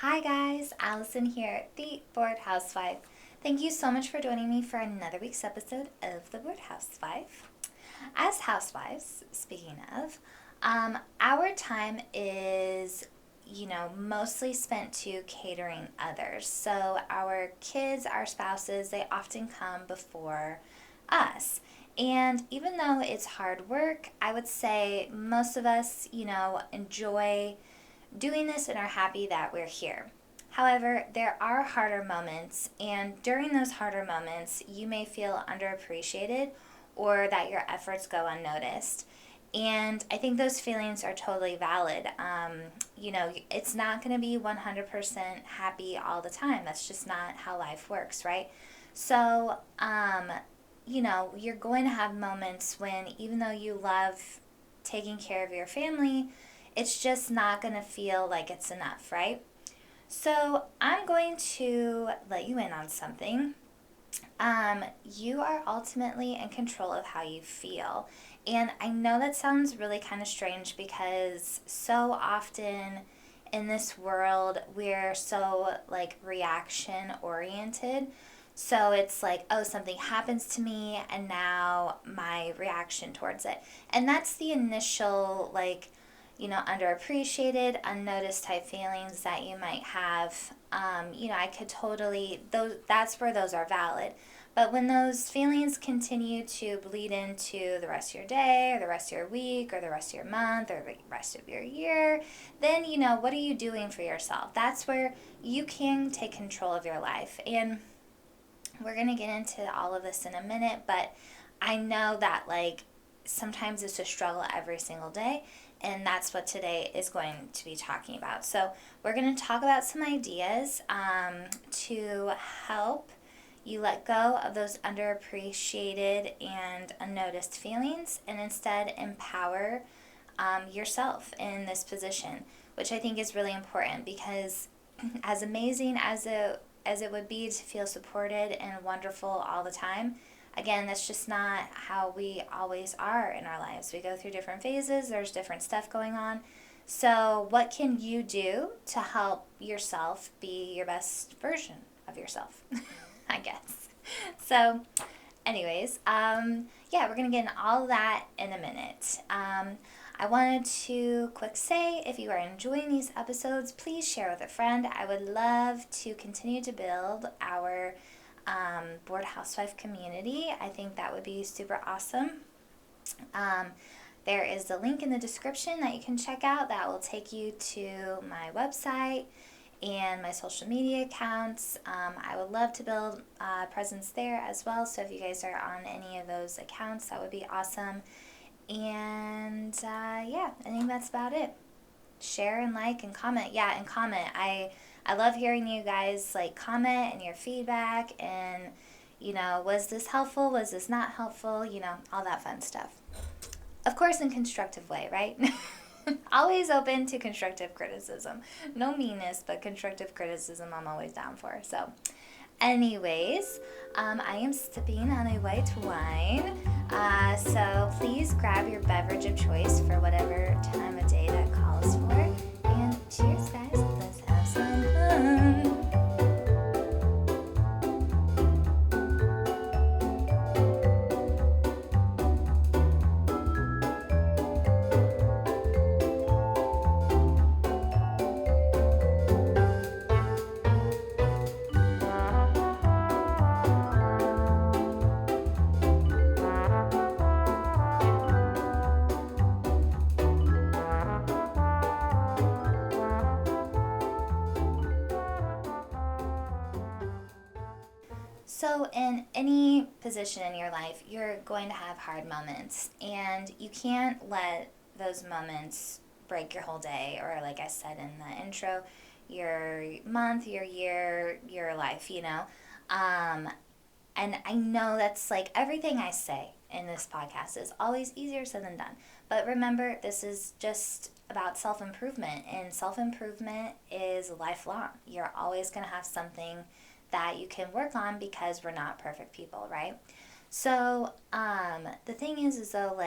Hi guys, Allison here, the Bored Housewife. Thank you so much for joining me for another week's episode of the Bored Housewife. As housewives, speaking of, our time is, mostly spent to catering others. So our kids, our spouses, they often come before us. And even though it's hard work, I would say most of us, enjoy doing this and are happy that we're here. However, there are harder moments, and during those harder moments, you may feel underappreciated or that your efforts go unnoticed. And I think those feelings are totally valid. It's not going to be 100% happy all the time. That's just not how life works, right? So, you're going to have moments when, even though you love taking care of your family, it's just not going to feel like it's enough, right? So I'm going to let you in on something. You are ultimately in control of how you feel. And I know that sounds really kind of strange because so often in this world, we're so reaction oriented. So it's like, oh, something happens to me and now my reaction towards it. And that's the initial underappreciated, unnoticed type feelings that you might have. I could totally, that's where those are valid. But when those feelings continue to bleed into the rest of your day, or the rest of your week, or the rest of your month, or the rest of your year, then, what are you doing for yourself? That's where you can take control of your life. And we're going to get into all of this in a minute, but I know that, sometimes it's a struggle every single day, and that's what today is going to be talking about. So we're going to talk about some ideas to help you let go of those underappreciated and unnoticed feelings and instead empower yourself in this position, which I think is really important because as amazing as it would be to feel supported and wonderful all the time, again, that's just not how we always are in our lives. We go through different phases, there's different stuff going on. So what can you do to help yourself be your best version of yourself, I guess. So anyways, we're going to get into all of that in a minute. I wanted to quick say, if you are enjoying these episodes, please share with a friend. I would love to continue to build our Bored Housewife community. I think that would be super awesome. There is a link in the description that you can check out that will take you to my website and my social media accounts. I would love to build a presence there as well, so if you guys are on any of those accounts, that would be awesome. And I think that's about it. Share and like and comment. Yeah, and comment. I love hearing you guys comment and your feedback and was this helpful? Was this not helpful? All that fun stuff. Of course, in constructive way, right? Always open to constructive criticism. No meanness, but constructive criticism I'm always down for. So anyways, I am sipping on a white wine. So please grab your beverage of choice for whatever time of day that calls for. And cheers, guys. Let's have some fun. So in any position in your life, you're going to have hard moments, and you can't let those moments break your whole day, or like I said in the intro, your month, your year, your life, And I know that's everything I say in this podcast is always easier said than done. But remember, this is just about self-improvement, and self-improvement is lifelong. You're always going to have something that you can work on because we're not perfect people, right? So the thing is though,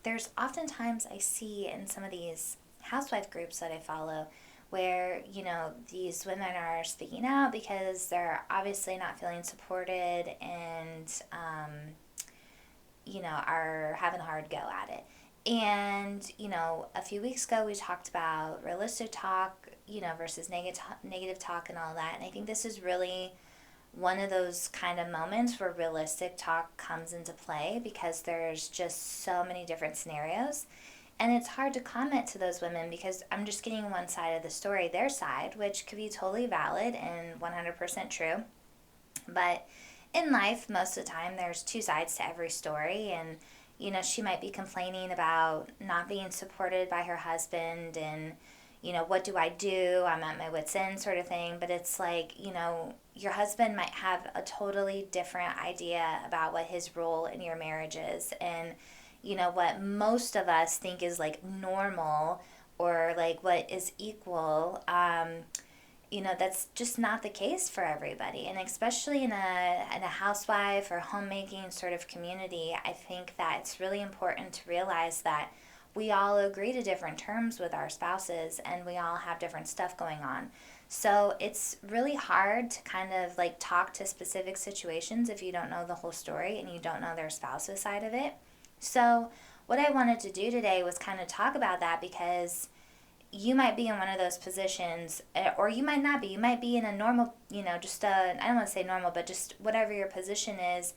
there's oftentimes I see in some of these housewife groups that I follow where, these women are speaking out because they're obviously not feeling supported and, are having a hard go at it. And, a few weeks ago we talked about realistic talk, versus negative talk and all that. And I think this is really one of those kind of moments where realistic talk comes into play because there's just so many different scenarios. And it's hard to comment to those women because I'm just getting one side of the story, their side, which could be totally valid and 100% true. But in life, most of the time, there's two sides to every story. And, she might be complaining about not being supported by her husband and, what do I do? I'm at my wit's end sort of thing. But it's like, your husband might have a totally different idea about what his role in your marriage is. And, what most of us think is like normal or like what is equal, that's just not the case for everybody. And especially in a housewife or homemaking sort of community, I think that it's really important to realize that we all agree to different terms with our spouses and we all have different stuff going on. So it's really hard to kind of like talk to specific situations if you don't know the whole story and you don't know their spouse's side of it. So what I wanted to do today was kind of talk about that because you might be in one of those positions, or you might not be. You might be in a normal, just I don't want to say normal, but just whatever your position is,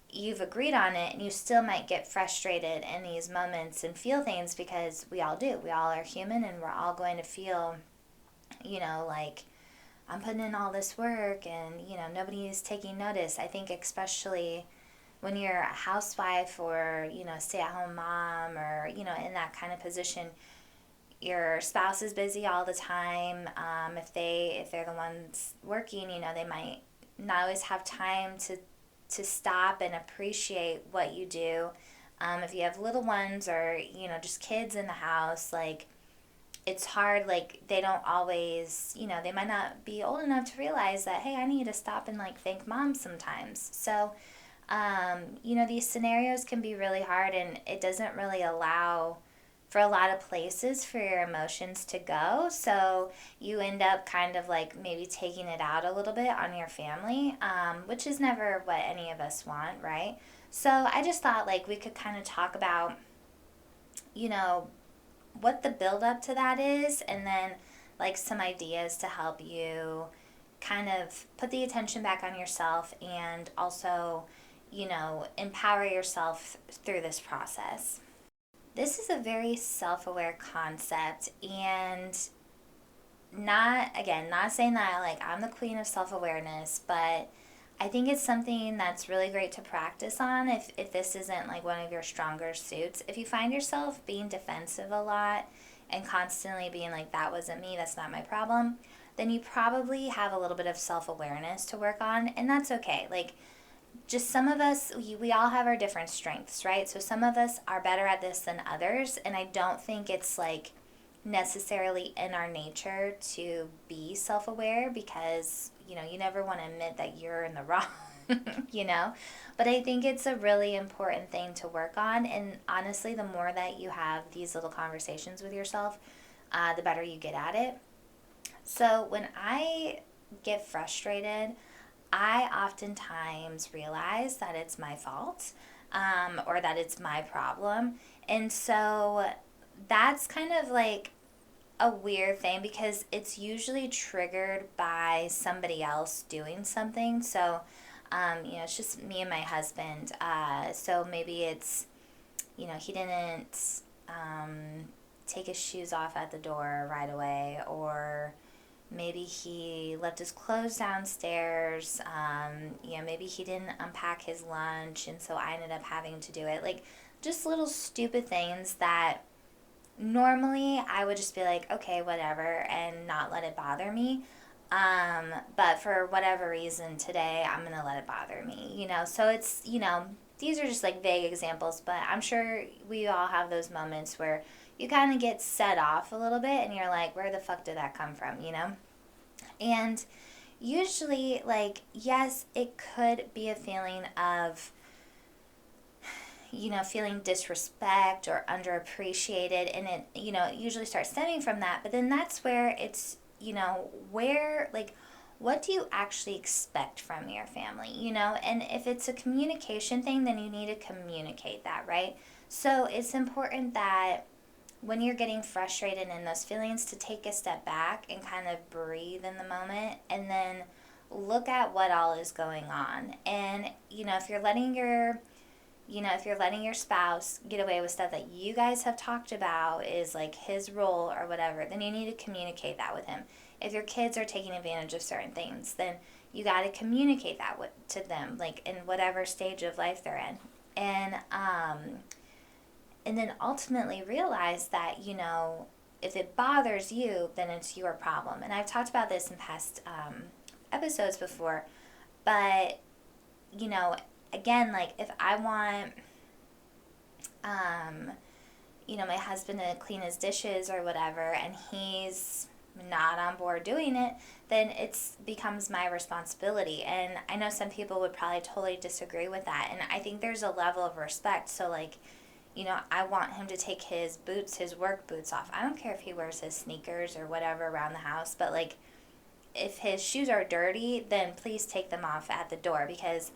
you've agreed on it, and you still might get frustrated in these moments and feel things because we all do. We all are human, and we're all going to feel, like I'm putting in all this work and, nobody is taking notice. I think especially when you're a housewife or, stay-at-home mom or, in that kind of position, your spouse is busy all the time. If they're the ones working, they might not always have time to stop and appreciate what you do. If you have little ones or just kids in the house, like it's hard. Like they don't always, they might not be old enough to realize that, hey, I need to stop and like thank mom sometimes. So, these scenarios can be really hard, and it doesn't really allow for a lot of places for your emotions to go. So you end up kind of like maybe taking it out a little bit on your family, which is never what any of us want, right? So I just thought like we could kind of talk about, what the build up to that is, and then like some ideas to help you kind of put the attention back on yourself and also, empower yourself through this process. This is a very self-aware concept, and not saying that like I'm the queen of self-awareness, but I think it's something that's really great to practice on if this isn't like one of your stronger suits. If you find yourself being defensive a lot and constantly being like, that wasn't me, that's not my problem, then you probably have a little bit of self-awareness to work on, and that's okay. Like, just some of us, we all have our different strengths, right? So some of us are better at this than others, and I don't think it's like necessarily in our nature to be self-aware because, you never want to admit that you're in the wrong, But I think it's a really important thing to work on, and honestly, the more that you have these little conversations with yourself, the better you get at it. So when I get frustrated, I oftentimes realize that it's my fault, or that it's my problem. And so that's kind of like a weird thing because it's usually triggered by somebody else doing something. So, it's just me and my husband. So maybe it's, he didn't take his shoes off at the door right away, or maybe he left his clothes downstairs. Maybe he didn't unpack his lunch, and so I ended up having to do it. Like, just little stupid things that normally I would just be like, okay, whatever, and not let it bother me. But for whatever reason today, I'm going to let it bother me, So it's, these are just like vague examples, but I'm sure we all have those moments where you kind of get set off a little bit and you're like, where the fuck did that come from, And usually, like, yes, it could be a feeling of, feeling disrespect or underappreciated, and it usually starts stemming from that. But then that's where it's, where, like, what do you actually expect from your family, and if it's a communication thing, then you need to communicate that, right? So it's important that when you're getting frustrated in those feelings, to take a step back and kind of breathe in the moment, and then look at what all is going on. And if you're letting your spouse get away with stuff that you guys have talked about is like his role or whatever, then you need to communicate that with him. If your kids are taking advantage of certain things, then you got to communicate that to them, like in whatever stage of life they're in. And then ultimately realize that, if it bothers you, then it's your problem. And I've talked about this in past episodes before, but, again, like if I want, my husband to clean his dishes or whatever, and he's not on board doing it, then it becomes my responsibility. And I know some people would probably totally disagree with that. And I think there's a level of respect. So, like, I want him to take his work boots off. I don't care if he wears his sneakers or whatever around the house, but like, if his shoes are dirty, then please take them off at the door, because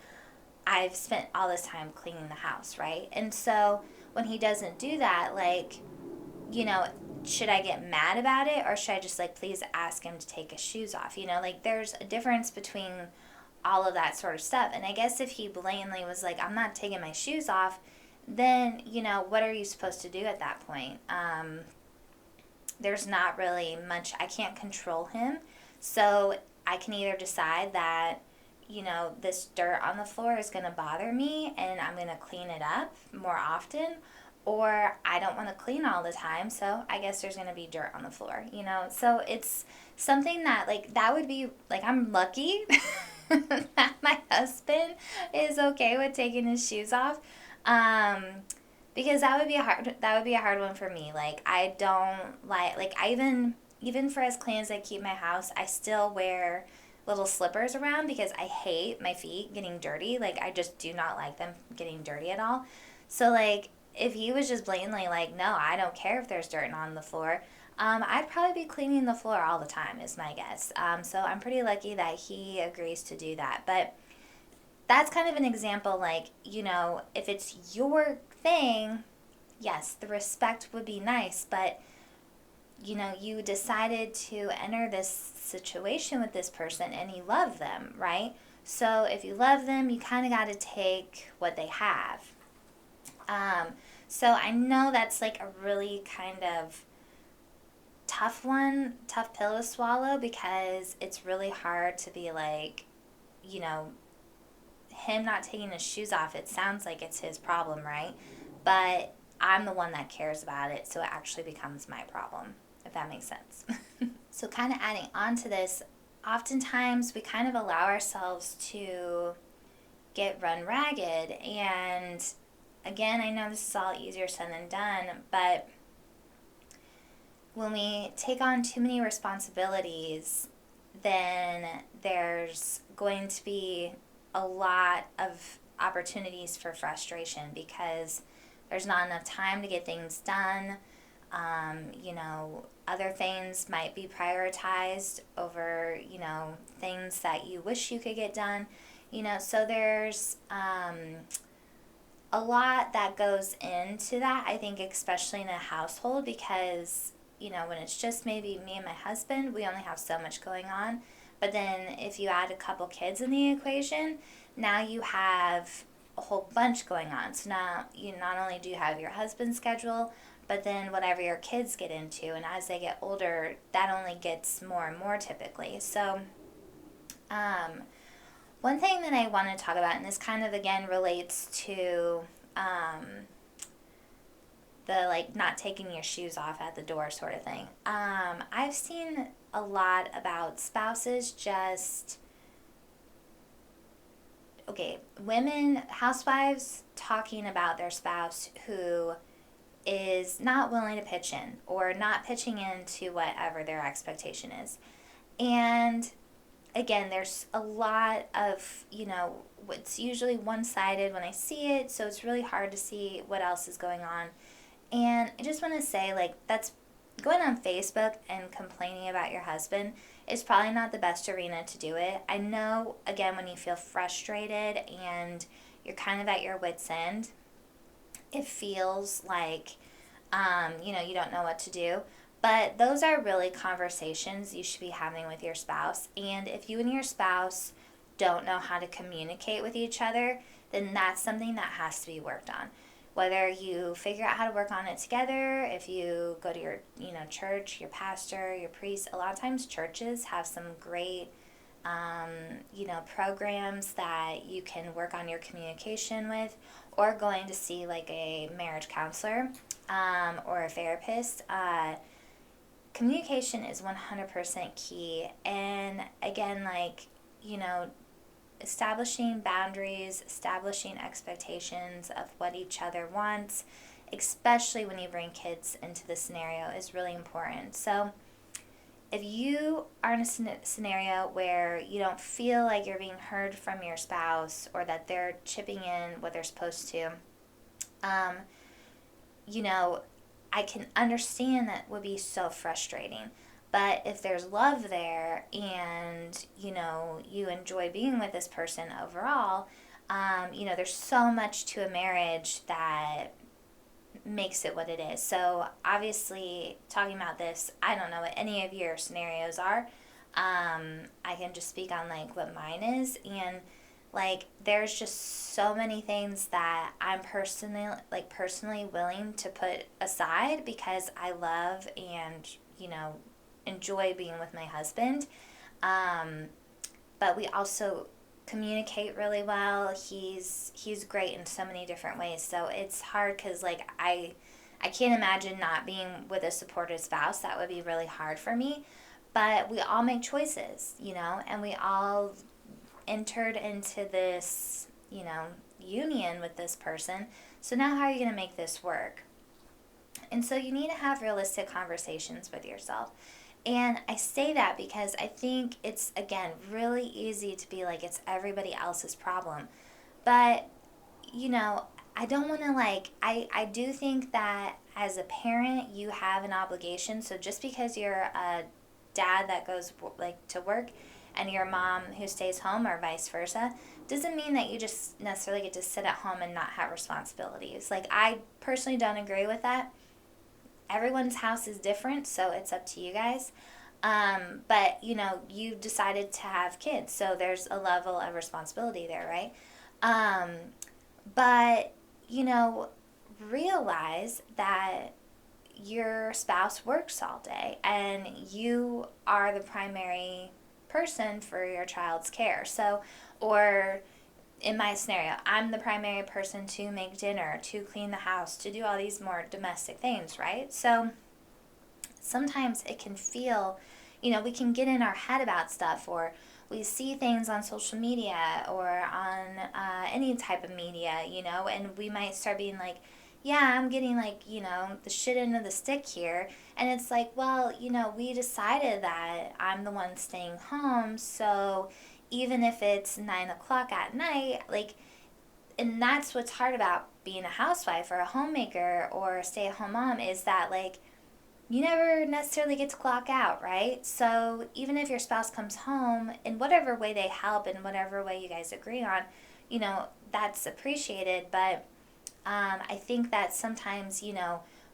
I've spent all this time cleaning the house, right? And so when he doesn't do that, like, should I get mad about it, or should I just like please ask him to take his shoes off? Like, there's a difference between all of that sort of stuff. And I guess if he blatantly was like, I'm not taking my shoes off, then, what are you supposed to do at that point? There's not really much. I can't control him. So I can either decide that, this dirt on the floor is going to bother me and I'm going to clean it up more often, or I don't want to clean all the time, so I guess there's going to be dirt on the floor, So it's something that, like, that would be, like, I'm lucky that my husband is okay with taking his shoes off. Because that would be a hard one for me. Like, I don't like I even for as clean as I keep my house, I still wear little slippers around because I hate my feet getting dirty. Like, I just do not like them getting dirty at all. So, like, if he was just blatantly like, no, I don't care if there's dirt on the floor, I'd probably be cleaning the floor all the time, is my guess. So I'm pretty lucky that he agrees to do that. But that's kind of an example, like, if it's your thing, yes, the respect would be nice, but, you decided to enter this situation with this person and you love them, right? So if you love them, you kind of got to take what they have. So I know that's like a really kind of tough pill to swallow, because it's really hard to be like, him not taking his shoes off, it sounds like it's his problem, right? But I'm the one that cares about it, so it actually becomes my problem, if that makes sense. So kind of adding on to this, oftentimes we kind of allow ourselves to get run ragged, and again, I know this is all easier said than done, but when we take on too many responsibilities, then there's going to be a lot of opportunities for frustration, because there's not enough time to get things done. Other things might be prioritized over, things that you wish you could get done. So there's a lot that goes into that, I think, especially in a household, because, when it's just maybe me and my husband, we only have so much going on. But then if you add a couple kids in the equation, now you have a whole bunch going on. So now you not only do you have your husband's schedule, but then whatever your kids get into, and as they get older, that only gets more and more typically. So one thing that I want to talk about, and this kind of again relates to the like not taking your shoes off at the door sort of thing. I've seen a lot about spouses just, women, housewives talking about their spouse who is not willing to pitch in, or not pitching in to whatever their expectation is. And again, there's a lot of, it's usually one-sided when I see it, so it's really hard to see what else is going on. And I just want to say, like, that's going on Facebook and complaining about your husband is probably not the best arena to do it. I know, again, when you feel frustrated and you're kind of at your wit's end, it feels like, you don't know what to do. But those are really conversations you should be having with your spouse. And if you and your spouse don't know how to communicate with each other, then that's something that has to be worked on. Whether you figure out how to work on it together, if you go to your, church, your pastor, your priest. A lot of times churches have some great, programs that you can work on your communication with, or going to see like a marriage counselor or a therapist. Communication is 100% key. And again, establishing boundaries, establishing expectations of what each other wants, especially when you bring kids into the scenario, is really important. So if you are in a scenario where you don't feel like you're being heard from your spouse, or that they're chipping in what they're supposed to, I can understand that would be so frustrating. But if there's love there, and, you enjoy being with this person overall, there's so much to a marriage that makes it what it is. So obviously, talking about this, I don't know what any of your scenarios are. I can just speak on what mine is, and there's just so many things that I'm personally willing to put aside because I love and enjoy being with my husband. But we also communicate really well. He's great in so many different ways. So it's hard because I can't imagine not being with a supportive spouse. That would be really hard for me. But we all make choices, and we all entered into this, union with this person. So now how are you going to make this work? And so you need to have realistic conversations with yourself. And I say that because I think it's, again, really easy to be like, it's everybody else's problem. But, I don't want to I do think that as a parent, you have an obligation. So just because you're a dad that goes to work and your mom who stays home, or vice versa, doesn't mean that you just necessarily get to sit at home and not have responsibilities. I personally don't agree with that. Everyone's house is different, so it's up to you guys. But, you've decided to have kids, so there's a level of responsibility there, right? But, realize that your spouse works all day, and you are the primary person for your child's care. So, or in my scenario, I'm the primary person to make dinner, to clean the house, to do all these more domestic things, right? So sometimes it can feel, we can get in our head about stuff, or we see things on social media or on any type of media, and we might start being like, yeah, I'm getting the shit end of the stick here. And it's like, well, we decided that I'm the one staying home. So even if it's 9 o'clock at night, and that's what's hard about being a housewife or a homemaker or a stay-at-home mom, is that you never necessarily get to clock out, right? So even if your spouse comes home, in whatever way they help, in whatever way you guys agree on, that's appreciated. But I think that sometimes,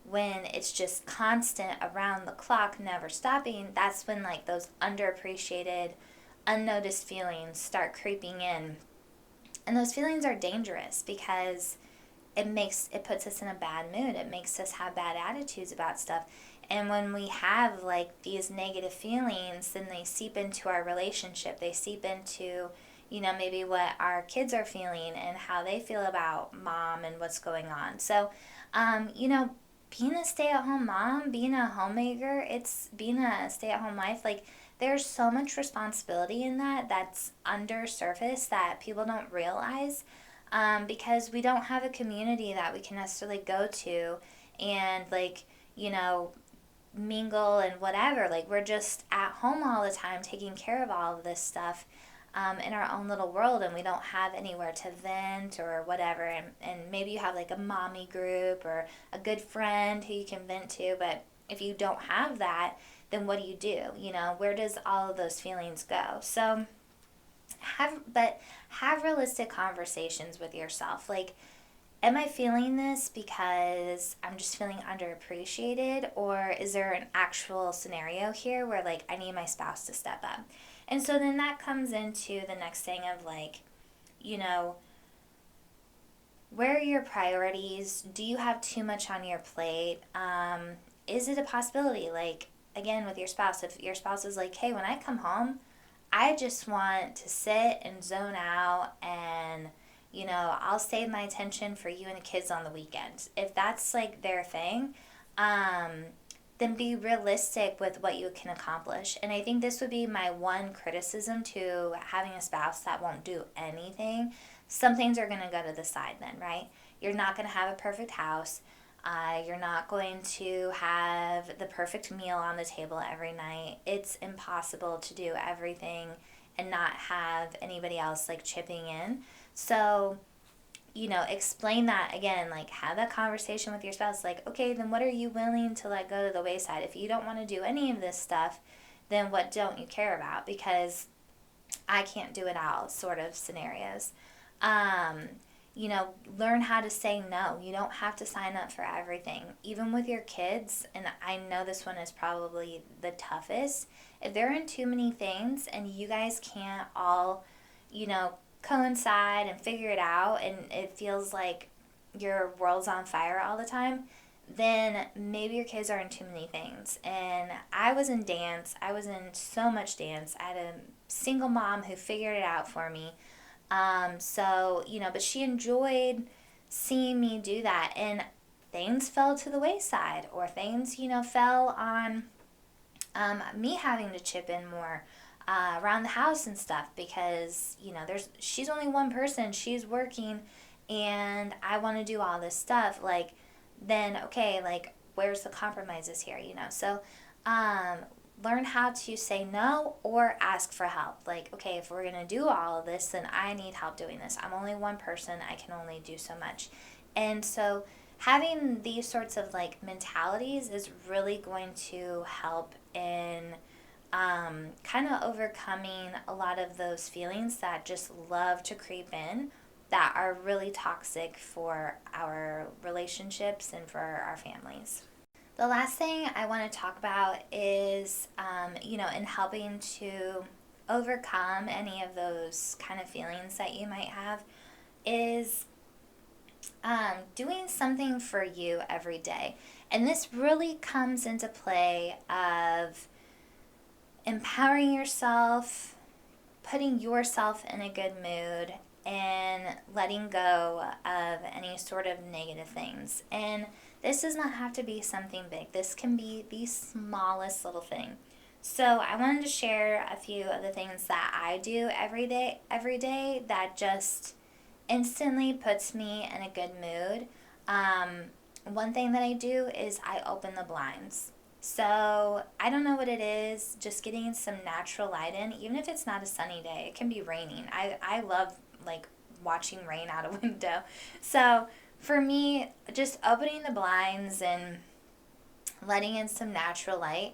when it's just constant around the clock, never stopping, that's when those underappreciated, unnoticed feelings start creeping in. And those feelings are dangerous because it puts us in a bad mood. It makes us have bad attitudes about stuff. And when we have these negative feelings, then they seep into our relationship. They seep into maybe what our kids are feeling and how they feel about mom and what's going on. So, being a stay-at-home mom, being a homemaker, it's being a stay-at-home wife, there's so much responsibility in that's under surface that people don't realize, because we don't have a community that we can necessarily go to and, mingle and whatever. Like, we're just at home all the time taking care of all of this stuff in our own little world, and we don't have anywhere to vent or whatever. And maybe you have like a mommy group or a good friend who you can vent to, but if you don't have that, then what do you do? You know, where does all of those feelings go? So have realistic conversations with yourself. Like, am I feeling this because I'm just feeling underappreciated, or is there an actual scenario here where like I need my spouse to step up? And so then that comes into the next thing of like, you know, where are your priorities? Do you have too much on your plate? Is it a possibility? Like, again, with your spouse, if your spouse is like, hey, when I come home, I just want to sit and zone out, and, you know, I'll save my attention for you and the kids on the weekends. If that's like their thing, then be realistic with what you can accomplish. And I think this would be my one criticism to having a spouse that won't do anything. Some things are going to go to the side then, right? You're not going to have a perfect house. You're not going to have the perfect meal on the table every night. It's impossible to do everything and not have anybody else like chipping in. So, you know, explain that again, like have that conversation with your spouse. Like, okay, then what are you willing to let go to the wayside? If you don't want to do any of this stuff, then what don't you care about? Because I can't do it all sort of scenarios. You know, learn how to say no. You don't have to sign up for everything. Even with your kids, and I know this one is probably the toughest, if they're in too many things and you guys can't all, you know, coincide and figure it out, and it feels like your world's on fire all the time, then maybe your kids are in too many things. And I was in dance. I was in so much dance. I had a single mom who figured it out for me. So, you know, but she enjoyed seeing me do that, and things fell to the wayside, or things, you know, fell on me having to chip in more around the house and stuff, because, you know, she's only one person, she's working, and I want to do all this stuff. Like, then, okay, like, where's the compromises here, you know? So, learn how to say no or ask for help. Like, okay, if we're going to do all of this, then I need help doing this. I'm only one person. I can only do so much. And so having these sorts of like mentalities is really going to help in kind of overcoming a lot of those feelings that just love to creep in, that are really toxic for our relationships and for our families. The last thing I want to talk about is, you know, in helping to overcome any of those kind of feelings that you might have, is doing something for you every day. And this really comes into play of empowering yourself, putting yourself in a good mood, and letting go of any sort of negative things. And this does not have to be something big. This can be the smallest little thing. So I wanted to share a few of the things that I do every day that just instantly puts me in a good mood. One thing that I do is I open the blinds. So I don't know what it is, just getting some natural light in, even if it's not a sunny day. It can be raining. I love like watching rain out a window. So for me, just opening the blinds and letting in some natural light,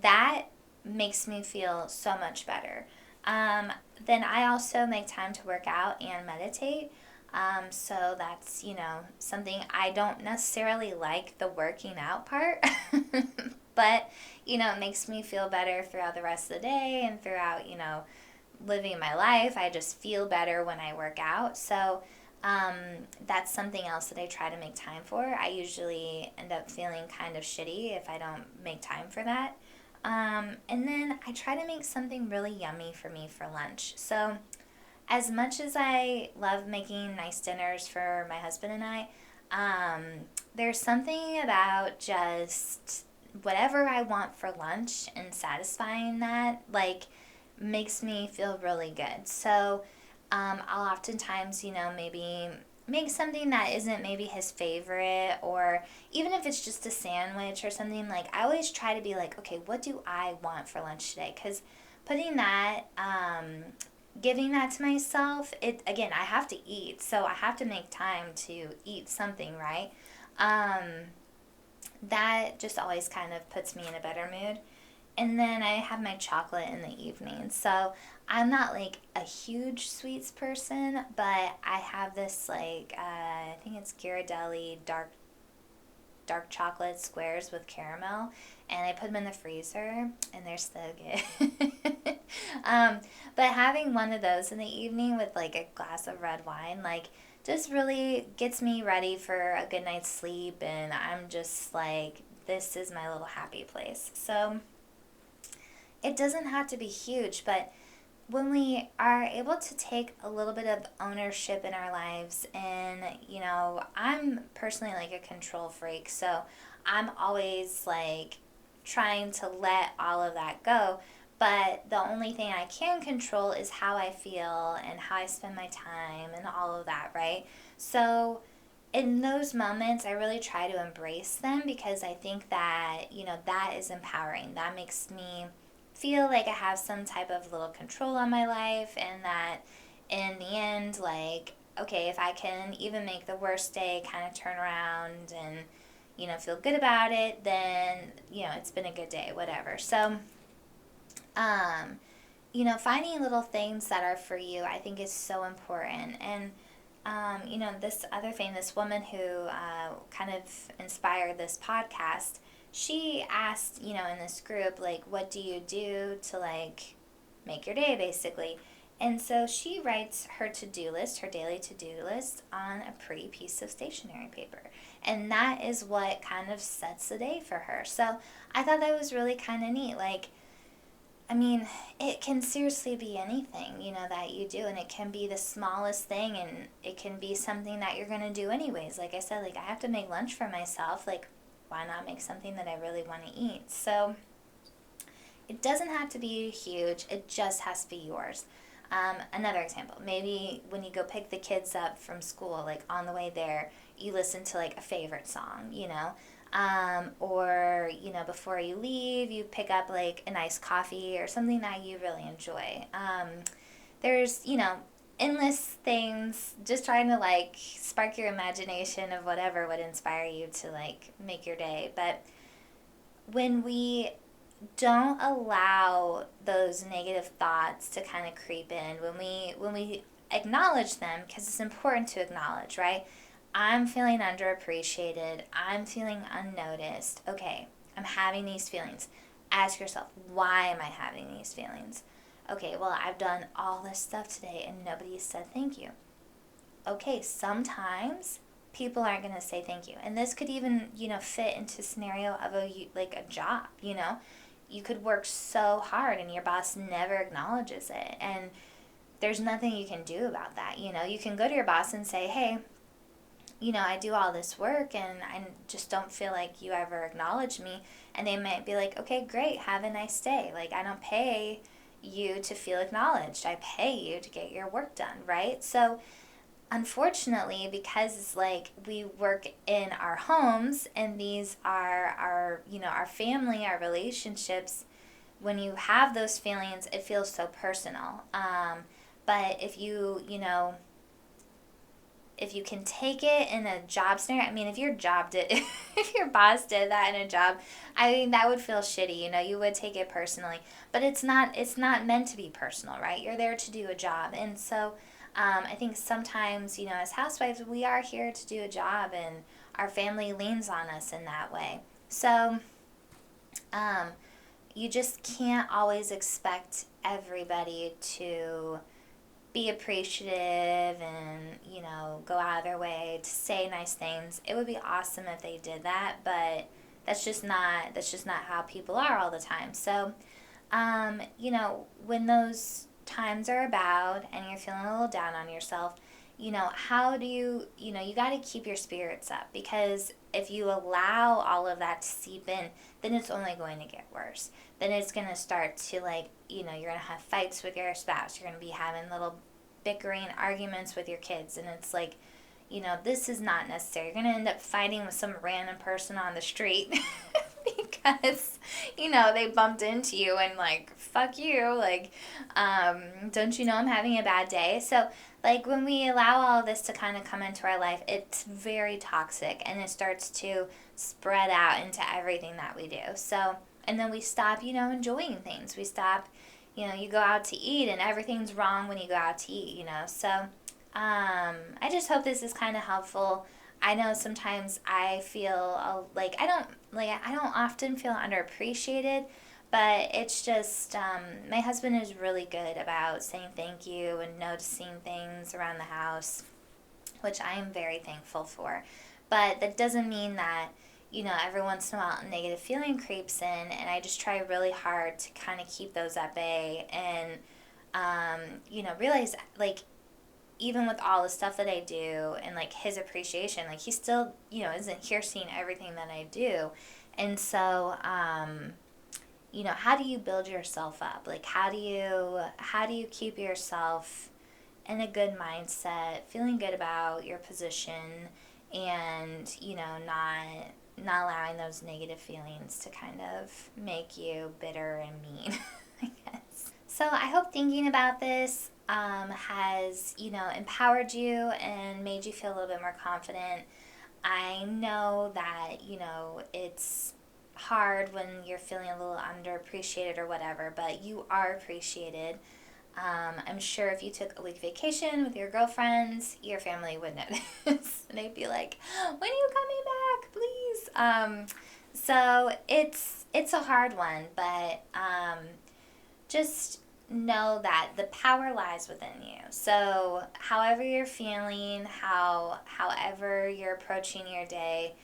that makes me feel so much better. Then I also make time to work out and meditate. So that's, you know, something I don't necessarily like the working out part, but, you know, it makes me feel better throughout the rest of the day and throughout, you know, living my life. I just feel better when I work out. So that's something else that I try to make time for. I usually end up feeling kind of shitty if I don't make time for that. And then I try to make something really yummy for me for lunch. So as much as I love making nice dinners for my husband and I, there's something about just whatever I want for lunch and satisfying that, like, makes me feel really good. So I'll oftentimes, you know, maybe make something that isn't maybe his favorite, or even if it's just a sandwich or something, like I always try to be like, okay, what do I want for lunch today? Because putting that, giving that to myself, it, again, I have to eat, so I have to make time to eat something, right? That just always kind of puts me in a better mood. And then I have my chocolate in the evening. So I'm not like a huge sweets person, but I have this like I think it's Ghirardelli dark chocolate squares with caramel, and I put them in the freezer, and they're so good. But having one of those in the evening with like a glass of red wine, like just really gets me ready for a good night's sleep, and I'm just like, this is my little happy place. So it doesn't have to be huge, but when we are able to take a little bit of ownership in our lives, and I'm personally like a control freak, so I'm always like trying to let all of that go, but the only thing I can control is how I feel and how I spend my time and all of that, right? So in those moments, I really try to embrace them, because I think that that is empowering. That makes me feel like I have some type of little control on my life, and that in the end, like, okay, if I can even make the worst day kind of turn around and, feel good about it, then, it's been a good day, whatever. So, finding little things that are for you, I think is so important. And, this other famous woman who kind of inspired this podcast, she asked, in this group, like, what do you do to, like, make your day, basically? And so she writes her to-do list, her daily to-do list, on a pretty piece of stationery paper. And that is what kind of sets the day for her. So I thought that was really kind of neat. Like, I mean, it can seriously be anything, that you do, and it can be the smallest thing, and it can be something that you're going to do anyways. Like I said, like, I have to make lunch for myself. Like, why not make something that I really want to eat? So it doesn't have to be huge. It just has to be yours. Another example, maybe when you go pick the kids up from school, like on the way there, you listen to like a favorite song, or, before you leave, you pick up like a nice coffee or something that you really enjoy. There's, endless things, just trying to like spark your imagination of whatever would inspire you to like make your day. But when we don't allow those negative thoughts to kind of creep in, when we acknowledge them, because it's important to acknowledge, right? I'm feeling underappreciated. I'm feeling unnoticed. Okay, I'm having these feelings. Ask yourself, why am I having these feelings? Okay, well, I've done all this stuff today and nobody said thank you. Okay, sometimes people aren't going to say thank you. And this could even, fit into scenario of a job, You could work so hard and your boss never acknowledges it. And there's nothing you can do about that. You can go to your boss and say, hey, I do all this work and I just don't feel like you ever acknowledge me. And they might be like, okay, great, have a nice day. Like, I don't pay you to feel acknowledged. I pay you to get your work done, right? So, unfortunately, because it's like we work in our homes and these are our family, our relationships, when you have those feelings, it feels so personal. But if if you can take it in a job scenario, I mean, if your job did, if your boss did that in a job, I mean, that would feel shitty, you would take it personally. But it's not meant to be personal, right? You're there to do a job. And so I think sometimes, as housewives, we are here to do a job, and our family leans on us in that way. So you just can't always expect everybody to be appreciative and, go out of their way to say nice things. It would be awesome if they did that, but that's just not how people are all the time. So, when those times are about and you're feeling a little down on yourself, how do you got to keep your spirits up, because if you allow all of that to seep in, then it's only going to get worse. Then it's going to start to you're going to have fights with your spouse. You're going to be having little bickering arguments with your kids, and it's like, this is not necessary. You're going to end up fighting with some random person on the street because, they bumped into you and like, fuck you. Like, don't you know I'm having a bad day? So, like, when we allow all this to kind of come into our life, it's very toxic and it starts to spread out into everything that we do. So, and then we stop, enjoying things. We stop, you go out to eat and everything's wrong when you go out to eat, So, I just hope this is kind of helpful. I know sometimes I feel like I don't often feel underappreciated, but it's just my husband is really good about saying thank you and noticing things around the house, which I am very thankful for. But that doesn't mean that, every once in a while a negative feeling creeps in, and I just try really hard to kind of keep those at bay and, realize, like, even with all the stuff that I do and, like, his appreciation, like, he still, isn't here seeing everything that I do. And so, how do you build yourself up? Like, how do you keep yourself in a good mindset, feeling good about your position, and, not allowing those negative feelings to kind of make you bitter and mean, I guess. So I hope thinking about this has, empowered you and made you feel a little bit more confident. I know that, it's hard when you're feeling a little underappreciated or whatever, but you are appreciated. I'm sure if you took a week vacation with your girlfriends, your family would notice. And they'd be like, when are you coming back, please? So it's a hard one, but just know that the power lies within you. So however you're feeling, however you're approaching your day,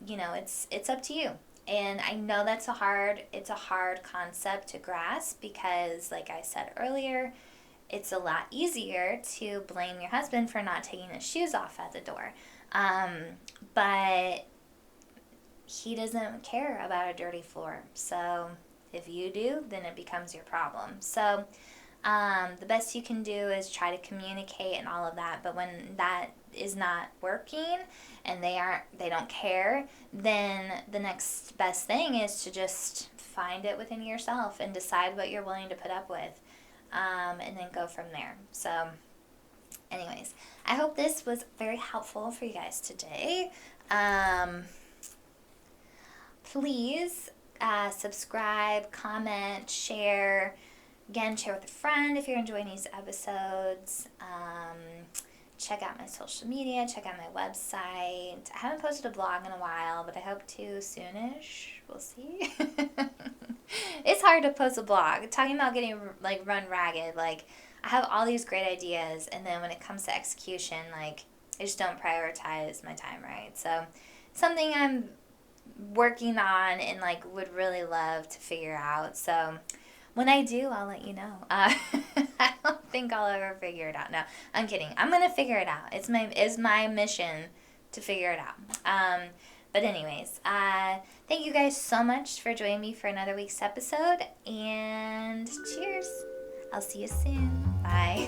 it's up to you. And I know it's a hard concept to grasp because, like I said earlier, it's a lot easier to blame your husband for not taking his shoes off at the door. But he doesn't care about a dirty floor. So if you do, then it becomes your problem. So the best you can do is try to communicate and all of that. But when that is not working and they don't care, then the next best thing is to just find it within yourself and decide what you're willing to put up with, and then go from there. So anyways, I hope this was very helpful for you guys today. Please subscribe, comment, share. Again, share with a friend if you're enjoying these episodes. Check out my social media. Check out my website. I haven't posted a blog in a while, but I hope to soonish. We'll see. It's hard to post a blog. Talking about getting, like, run ragged. Like, I have all these great ideas, and then when it comes to execution, like, I just don't prioritize my time right. So, something I'm working on and, like, would really love to figure out. So, when I do, I'll let you know. I don't think I'll ever figure it out. No, I'm kidding. I'm going to figure it out. It's my mission to figure it out. But anyways, thank you guys so much for joining me for another week's episode. And cheers. I'll see you soon. Bye.